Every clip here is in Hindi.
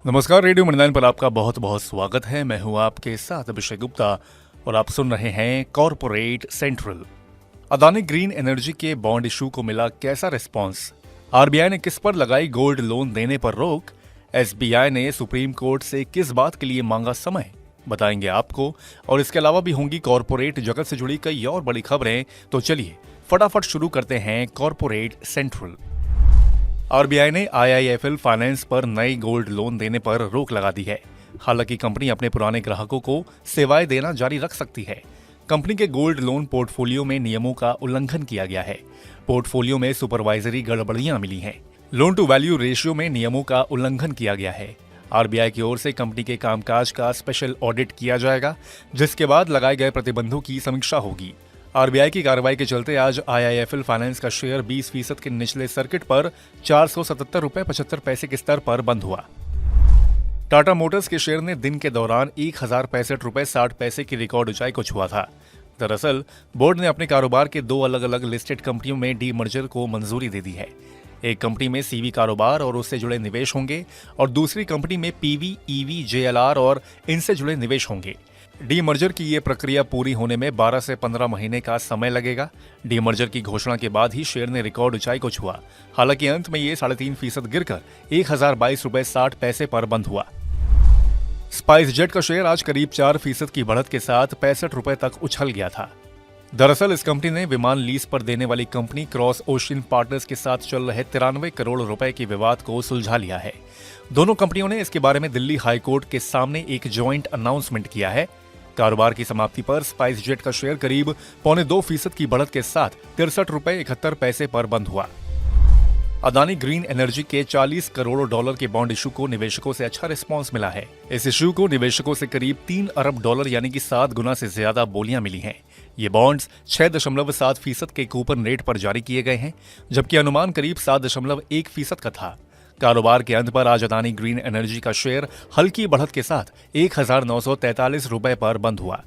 नमस्कार, रेडियो मंडलाइन पर आपका बहुत बहुत स्वागत है। मैं हूं आपके साथ अभिषेक गुप्ता और आप सुन रहे हैं corporate central. Adani green energy के बॉन्ड इशू को मिला कैसा रिस्पांस? आरबीआई ने किस पर लगाई गोल्ड लोन देने पर रोक? एसबीआई ने सुप्रीम कोर्ट से किस बात के लिए मांगा समय? बताएंगे आपको। और इसके अलावा भी होंगी कॉर्पोरेट जगत से जुड़ी कई और बड़ी खबरें। तो चलिए फटाफट शुरू करते हैं कॉर्पोरेट सेंट्रल। आरबीआई ने आईआईएफएल फाइनेंस पर नए गोल्ड लोन देने पर रोक लगा दी है। हालांकि कंपनी अपने पुराने ग्राहकों को सेवाएं देना जारी रख सकती है। कंपनी के गोल्ड लोन पोर्टफोलियो में नियमों का उल्लंघन किया गया है। पोर्टफोलियो में सुपरवाइजरी गड़बड़ियां मिली हैं। लोन टू वैल्यू रेशियो में नियमों का उल्लंघन किया गया है। आरबीआई की ओर से कंपनी के कामकाज का स्पेशल ऑडिट किया जाएगा, जिसके बाद लगाए गए प्रतिबंधों की समीक्षा होगी। आरबीआई की कार्रवाई के चलते आज आईआईएफएल फाइनेंस का शेयर 20% के निचले सर्किट पर 477 रुपए 75 पैसे के स्तर पर बंद हुआ। टाटा मोटर्स के शेयर ने दिन के दौरान 1065 रुपए 60 पैसे की रिकॉर्ड ऊंचाई को छुआ था। दरअसल बोर्ड ने अपने कारोबार के दो अलग अलग लिस्टेड कंपनियों में डीमर्जर को मंजूरी दे दी है। एक कंपनी में सीवी कारोबार और उससे जुड़े निवेश होंगे और दूसरी कंपनी में पीवी, ईवी, जेएलआर और इनसे जुड़े निवेश होंगे। डीमर्जर की ये प्रक्रिया पूरी होने में 12 से 15 महीने का समय लगेगा। डीमर्जर की घोषणा के बाद ही शेयर ने रिकॉर्ड ऊंचाई को छुआ। हालांकि अंत में ये 3.5% गिरकर 1022 रुपए 60 पैसे पर बंद हुआ। स्पाइस जेट का शेयर आज करीब 4% की बढ़त के साथ 65 रुपए तक उछल गया था। दरअसल इस कंपनी ने विमान लीज पर देने वाली कंपनी क्रॉस ओशियन पार्टनर्स के साथ चल रहे 93 करोड़ रुपए के विवाद को सुलझा लिया है। दोनों कंपनियों ने इसके बारे में दिल्ली हाईकोर्ट के सामने एक ज्वाइंट अनाउंसमेंट किया है। कारोबार की समाप्ति पर स्पाइस जेट का शेयर करीब 0.25% की बढ़त के साथ 63 रुपए 71 पैसे पर बंद हुआ। अदानी ग्रीन एनर्जी के $40 करोड़ के बॉन्ड इशू को निवेशकों से अच्छा रिस्पांस मिला है। इस इशू को निवेशकों से करीब $3 अरब यानी कि 7 गुना से ज्यादा बोलियां मिली हैं। ये बॉन्ड्स 6.7% के कूपन रेट पर जारी किए गए हैं, जबकि अनुमान करीब 7.1% का था। कारोबार के अंत पर आज अदानी ग्रीन एनर्जी का शेयर हल्की बढ़त के साथ 1943 रुपए पर बंद हुआ।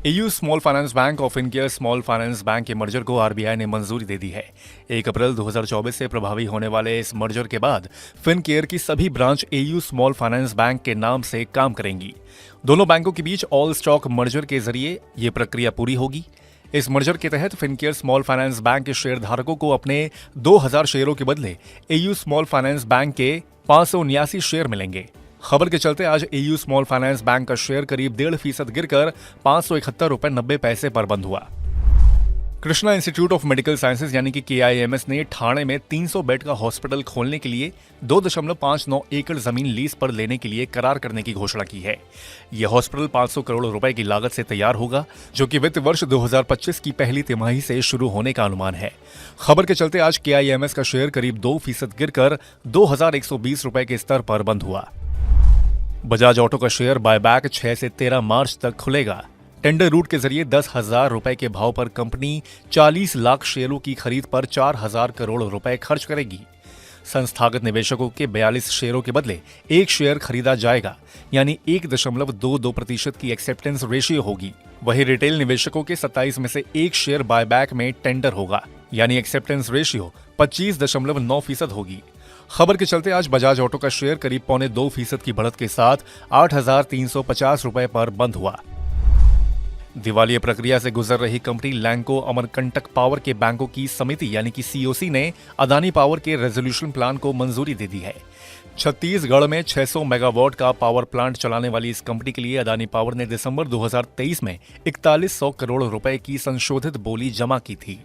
एयू स्मॉल फाइनेंस बैंक और फिनकेयर स्मॉल फाइनेंस बैंक के मर्जर को आरबीआई ने मंजूरी दे दी है। 1 अप्रैल 2024 से प्रभावी होने वाले इस मर्जर के बाद फिनकेयर की सभी branch AU small finance bank के नाम से काम करेंगी। दोनों बैंकों के बीच ऑल स्टॉक मर्जर के जरिए ये प्रक्रिया पूरी होगी। इस मर्जर के तहत फिनकेयर स्मॉल फाइनेंस बैंक के शेयर धारकों को अपने 2000 शेयरों के बदले एयू स्मॉल फाइनेंस बैंक के 579 शेयर मिलेंगे। खबर के चलते आज एयू स्मॉल फाइनेंस बैंक का शेयर करीब 1.5% गिरकर 571 रुपए 90 पैसे पर बंद हुआ। Krishna institute of medical sciences यानी कि केआईएमएस ने ठाणे में 300 बेड का हॉस्पिटल खोलने के लिए 2.59 एकड़ जमीन लीज पर लेने के लिए करार करने की घोषणा की है। यह हॉस्पिटल 500 करोड़ रुपए की लागत से तैयार होगा, जो कि वित्त वर्ष 2025 की पहली तिमाही से शुरू होने का अनुमान है। खबर के चलते आज केआईएमएस का शेयर करीब 2% गिरकर 2120 रुपए के स्तर पर बंद हुआ। बजाज ऑटो का शेयर बायबैक 6 से 13 मार्च तक खुलेगा। टेंडर रूट के जरिए 10,000 रुपए के भाव पर कंपनी 40 लाख शेयरों की खरीद पर 4,000 करोड़ रुपए खर्च करेगी। संस्थागत निवेशकों के 42 शेयरों के बदले एक शेयर खरीदा जाएगा, यानी 1.22% की एक्सेप्टेंस रेशियो होगी। वहीं रिटेल निवेशकों के 27 में से एक शेयर बायबैक में टेंडर होगा, यानी एक्सेप्टेंस रेशियो 25.9% होगी। खबर के चलते आज बजाज ऑटो का शेयर करीब 0.2% की बढ़त के साथ 8,350 रुपए पर बंद हुआ। दिवालिया प्रक्रिया से गुजर रही कंपनी लैंको अमरकंटक पावर के बैंकों की समिति यानी कि सीओसी ने अदानी पावर के रेजोल्यूशन प्लान को मंजूरी दे दी है। छत्तीसगढ़ में 600 मेगावाट का पावर प्लांट चलाने वाली इस कंपनी के लिए अदानी पावर ने दिसंबर 2023 में 4100 करोड़ रुपए की संशोधित बोली जमा की थी।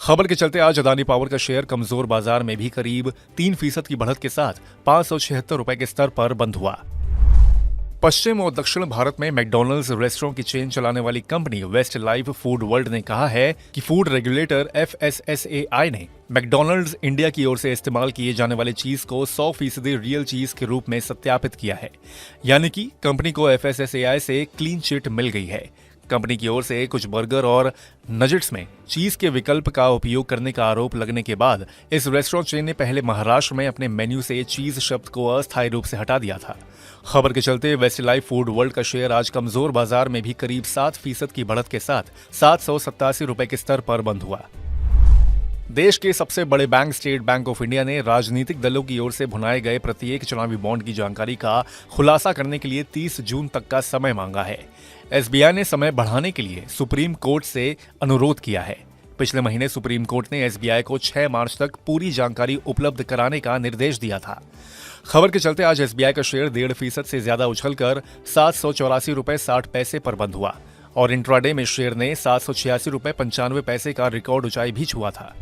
खबर के चलते आज अदानी पावर का शेयर कमजोर बाजार में भी करीब 3% की बढ़त के साथ 576 रुपए के स्तर पर बंद हुआ। पश्चिम और दक्षिण भारत में मैकडॉनल्ड्स रेस्टोरेंट की चेन चलाने वाली company west life food world ने कहा है कि फूड रेगुलेटर FSSAI ने मैकडॉनल्ड्स इंडिया की ओर से इस्तेमाल किए जाने वाले चीज को 100% रियल चीज के रूप में सत्यापित किया है, यानी कि कंपनी को FSSAI से क्लीन चिट मिल गई है। कंपनी की ओर से कुछ बर्गर और नगेट्स में चीज के विकल्प का उपयोग करने का आरोप लगने के बाद इस रेस्टोरेंट चेन ने पहले महाराष्ट्र में अपने मेन्यू से चीज शब्द को अस्थायी रूप से हटा दिया था। खबर के चलते वेस्टलाइफ फूड वर्ल्ड का शेयर आज कमजोर बाजार में भी करीब 7% की बढ़त के साथ 787 रुपए के स्तर पर बंद हुआ। देश के सबसे बड़े bank state bank of India ने राजनीतिक दलों की ओर से भुनाए गए प्रत्येक चुनावी बॉन्ड की जानकारी का खुलासा करने के लिए 30 जून तक का समय मांगा है। एसबीआई ने समय बढ़ाने के लिए सुप्रीम कोर्ट से अनुरोध किया है। पिछले महीने सुप्रीम कोर्ट ने एसबीआई को 6 मार्च तक पूरी जानकारी उपलब्ध कराने का निर्देश दिया था। खबर के चलते आज एसबीआई का शेयर 1.5% से ज्यादा उछलकर 784 रुपए 60 पैसे पर बंद हुआ और इंट्राडे में शेयर ने 786 रुपए 95 पैसे का रिकॉर्ड ऊंचाई भी छुआ था।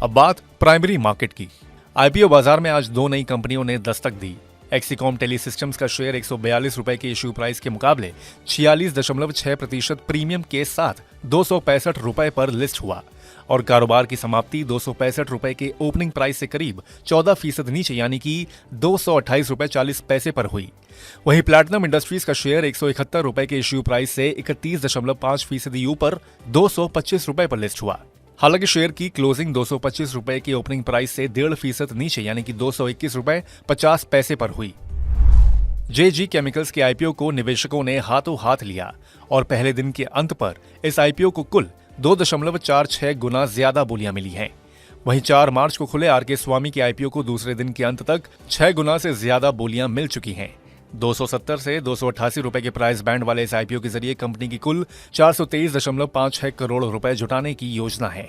अब बात प्राइमरी मार्केट की। आईपीओ बाजार में आज 2 नई कंपनियों ने दस्तक दी। एक्सीकॉम टेली सिस्टम्स का शेयर 142 रुपए के इश्यू प्राइस के मुकाबले 46.6% प्रीमियम के साथ 265 रुपए पर लिस्ट हुआ और कारोबार की समाप्ति 265 रुपए के ओपनिंग प्राइस से करीब 14% नीचे यानी कि 228 रुपए 40 पैसे पर हुई। वहीं प्लैटिनम इंडस्ट्रीज का शेयर 171 रुपए के इश्यू प्राइस से 31.5% ऊपर 225 रुपए पर लिस्ट हुआ। हालांकि शेयर की क्लोजिंग 225 रुपए की ओपनिंग प्राइस से 1.5% नीचे यानी कि 221 रुपए 50 पैसे पर हुई। जेजी केमिकल्स के आईपीओ को निवेशकों ने हाथों हाथ लिया और पहले दिन के अंत पर इस आईपीओ को कुल 2.46 गुना ज्यादा बोलियां मिली हैं। वहीं 4 मार्च को खुले आरके स्वामी के आईपीओ को दूसरे दिन के अंत तक 6 गुना से ज्यादा बोलियां मिल चुकी हैं। 270 से 288 रुपए के प्राइस बैंड वाले इस आईपीओ के जरिए कंपनी की कुल 423.56 करोड़ रुपए जुटाने की योजना है।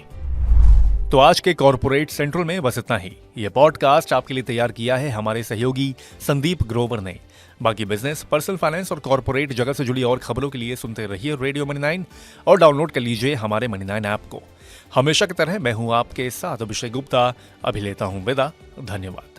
तो आज के कॉर्पोरेट सेंट्रल में बस इतना ही। ये पॉडकास्ट आपके लिए तैयार किया है हमारे सहयोगी संदीप ग्रोवर ने। बाकी बिजनेस, पर्सनल फाइनेंस और कॉर्पोरेट जगत से जुड़ी और खबरों के लिए सुनते रहिए रेडियो मनी 9 और डाउनलोड कर लीजिए हमारे मनी 9 ऐप को। हमेशा की तरह मैं हूं आपके साथ अभिषेक गुप्ता। अभी लेता हूं विदा। धन्यवाद।